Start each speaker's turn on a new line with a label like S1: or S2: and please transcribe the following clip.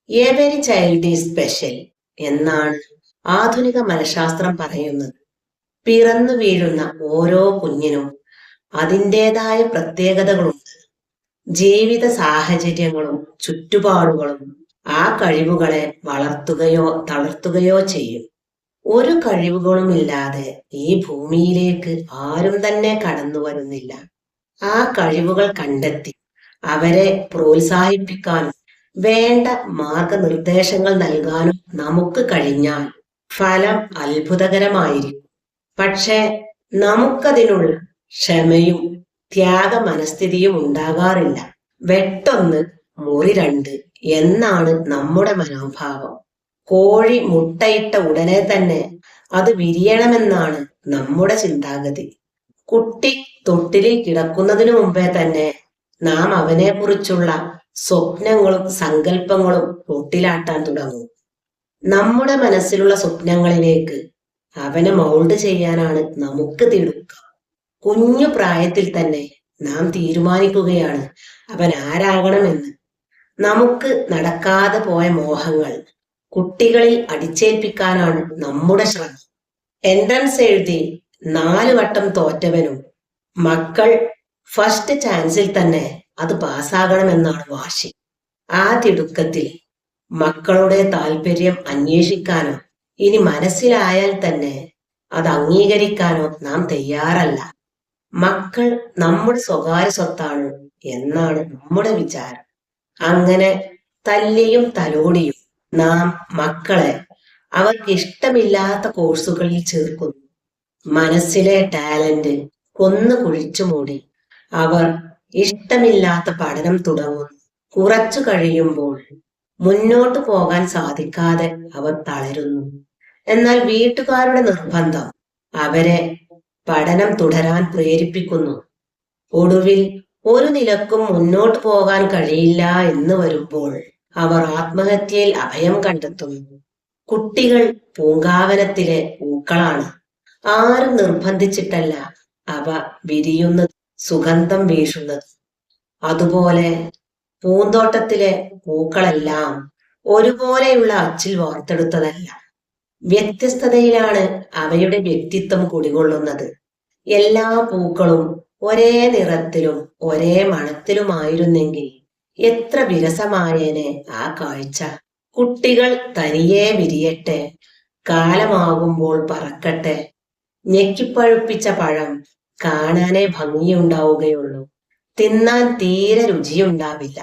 S1: Every child is special എന്നാണ് ആധുനിക മനഃശാസ്ത്രം പറയുന്നത്. പിറന്നു വീഴുന്ന ഓരോ കുഞ്ഞിനും അതിൻ്റെതായ പ്രത്യേകതകളുണ്ട്. ജീവിത സാഹചര്യങ്ങളും ചുറ്റുപാടുകളും ആ കഴിവുകളെ വളർത്തുകയോ തളർത്തുകയോ ചെയ്യും. ഒരു കഴിവുകളുമില്ലാതെ ഈ ഭൂമിയിലേക്ക് ആരും തന്നെ കടന്നു വരുന്നില്ല. ആ കഴിവുകൾ കണ്ടെത്തി അവരെ പ്രോത്സാഹിപ്പിക്കാനും വേണ്ട മാർഗനിർദ്ദേശങ്ങൾ നൽകാനും നമുക്ക് കഴിഞ്ഞാൽ ഫലം അത്ഭുതകരമായിരിക്കും. പക്ഷേ നമുക്കതിനുള്ള ക്ഷമയും ത്യാഗ മനസ്ഥിതിയും ഉണ്ടാകാറില്ല. വെട്ടൊന്ന് മുറി രണ്ട് എന്നാണ് നമ്മുടെ മനോഭാവം. കോഴി മുട്ടയിട്ട ഉടനെ തന്നെ അത് വിരിയണമെന്നാണ് നമ്മുടെ ചിന്താഗതി. കുട്ടി തൊട്ടിലിൽ കിടക്കുന്നതിനു മുമ്പേ തന്നെ നാം അവനെ കുറിച്ചുള്ള സ്വപ്നങ്ങളും സങ്കല്പങ്ങളും തൊട്ടിലാട്ടാൻ തുടങ്ങും. നമ്മുടെ മനസ്സിലുള്ള സ്വപ്നങ്ങളിലേക്ക് അവനെ മൗൾഡ് ചെയ്യാനാണ് നമുക്ക് തിടുക്കം. കുഞ്ഞു പ്രായത്തിൽ തന്നെ നാം തീരുമാനിക്കുകയാണ് അവൻ ആരാകണമെന്ന്. നമുക്ക് നടക്കാതെ പോയ മോഹങ്ങൾ കുട്ടികളിൽ അടിച്ചേൽപ്പിക്കാനാണ് നമ്മുടെ ശ്രമം. എൻട്രൻസ് എഴുതി 4 വട്ടം തോറ്റവനും മക്കൾ ഫസ്റ്റ് ചാൻസിൽ തന്നെ അത് പാസ്സാകണമെന്നാണ് വാശി. ആ തിടുക്കത്തിൽ മക്കളുടെ താല്പര്യം അന്വേഷിക്കാനോ ഇനി മനസ്സിലായാൽ തന്നെ അത് അംഗീകരിക്കാനോ നാം തയ്യാറല്ല. മക്കൾ നമ്മുടെ സ്വകാര്യ സ്വത്താണ് എന്നാണ് നമ്മുടെ വിചാരം. അങ്ങനെ തല്ലിയും തലോടിയും നാം മക്കളെ അവർക്ക് ഇഷ്ടമില്ലാത്ത കോഴ്സുകളിൽ ചേർക്കുന്നു. മനസ്സിലെ ടാലന്റ് കൊന്നു കുഴിച്ചു മൂടി അവർ ഇഷ്ടമില്ലാത്ത പഠനം തുടങ്ങുന്നു. കുറച്ചു കഴിയുമ്പോൾ മുന്നോട്ടു പോകാൻ സാധിക്കാതെ അവർ തളരുന്നു. എന്നാൽ വീട്ടുകാരുടെ നിർബന്ധം അവരെ പഠനം തുടരാൻ പ്രേരിപ്പിക്കുന്നു. ഒടുവിൽ ഒരു നിലക്കും മുന്നോട്ടു പോകാൻ കഴിയില്ല എന്ന് വരുമ്പോൾ അവർ ആത്മഹത്യയിൽ അഭയം കണ്ടെത്തുന്നു. കുട്ടികൾ പൂങ്കാവനത്തിലെ പൂക്കളാണ്. ആരും നിർബന്ധിച്ചിട്ടല്ല അവ വിരിയുന്നത്, സുഗന്ധം വീശുന്നത്. അതുപോലെ പൂന്തോട്ടത്തിലെ പൂക്കളെല്ലാം ഒരുപോലെയുള്ള അച്ചിൽ വാർത്തെടുത്തതല്ല. വ്യത്യസ്തതയിലാണ് അവയുടെ വ്യക്തിത്വം കുടികൊള്ളുന്നത്. എല്ലാ പൂക്കളും ഒരേ നിറത്തിലും ഒരേ മണത്തിലുമായിരുന്നെങ്കിൽ എത്ര വിരസമായേനെ ആ കാഴ്ച. കുട്ടികൾ തനിയെ വിരിയട്ടെ, കാലമാകുമ്പോൾ പറക്കട്ടെ. ഞെക്കിപ്പഴുപ്പിച്ച പഴം കാണാനേ ഭംഗിയുണ്ടാവുകയുള്ളൂ, തിന്നാൻ തീരെ രുചിയുണ്ടാവില്ല.